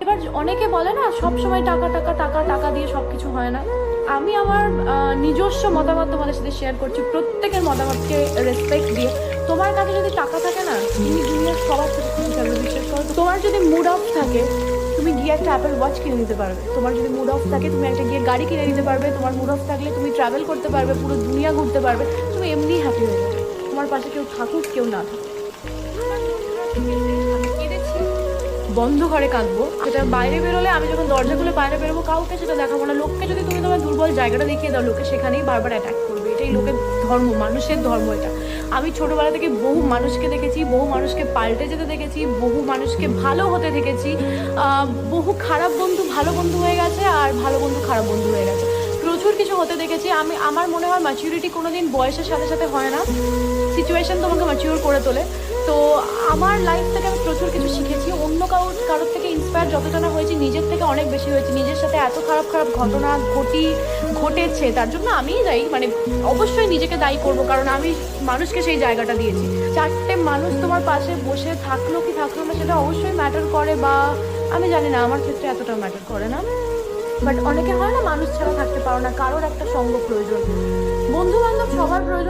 এবার অনেকে বলে না সব সময় টাকা টাকা টাকা টাকা দিয়ে সব কিছু হয় না। আমি আমার নিজস্ব মতামত তোমাদের সাথে শেয়ার করছি, প্রত্যেকের মতামতকে রেসপেক্ট দিয়ে। তোমার কাছে যদি টাকা থাকে না, তুমি দুনিয়ার সবার সাথে খুশি থাকবে, বিশ্বাস করো। তোমার যদি মুড অফ থাকে, তুমি গিয়ে একটা অ্যাপেল ওয়াচ কিনে নিতে পারবে। তোমার যদি মুড অফ থাকে, তুমি একটা গিয়ে গাড়ি কিনে নিতে পারবে। তোমার মুড অফ থাকলে তুমি ট্রাভেল করতে পারবে, পুরো দুনিয়া ঘুরতে পারবে। তুমি এমনি হ্যাপি হয়ে যাবে, তোমার পাশে কেউ থাকুক কেউ না থাকুক। আমি কেঁদেছি বন্ধ ঘরে কাঁদবো, সেটা বাইরে বেরোলে, আমি যখন দরজা খুলে বাইরে বেরোবো কাউকে সেটা দেখাবো না। লোককে যদি তুমি তোমার দুর্বল জায়গাটা দেখিয়ে দাও, লোকে সেখানেই বারবার অ্যাটাক করবে। এটাই লোকের ধর্ম, মানুষের ধর্ম এটা। আমি ছোটবেলা থেকে বহু মানুষকে দেখেছি, বহু মানুষকে পাল্টে যেতে দেখেছি, বহু মানুষকে ভালো হতে দেখেছি। বহু খারাপ বন্ধু ভালো বন্ধু হয়ে গেছে, আর ভালো বন্ধু খারাপ বন্ধু হয়ে গেছে। প্রচুর কিছু হতে দেখেছি আমি। আমার মনে হয় ম্যাচুরিটি কোনোদিন বয়সের সাথে সাথে হয় না, সিচুয়েশন তোমাকে ম্যাচিওর করে তোলে। তো আমার লাইফ থেকে আমি প্রচুর কিছু শিখেছি। অন্য কারোর থেকে ইন্সপায়ার যতটা না হয়েছি, নিজের থেকে অনেক বেশি হয়েছি। নিজের সাথে এত খারাপ খারাপ ঘটনা ঘটেছে, তার জন্য আমিই দায়ী, মানে অবশ্যই নিজেকে দায়ী করব, কারণ আমি মানুষকে সেই জায়গাটা দিয়েছি। চারটে মানুষ তোমার পাশে বসে থাকলো কি থাকলো না, সেটা অবশ্যই ম্যাটার করে, বা আমি জানি না, আমার ক্ষেত্রে এতটা ম্যাটার করে না। বাট অনেকে হয় না, মানুষ ছাড়া থাকতে পারো না, কারোর একটা সঙ্গ প্রয়োজন, বন্ধু বান্ধব সবার প্রয়োজন।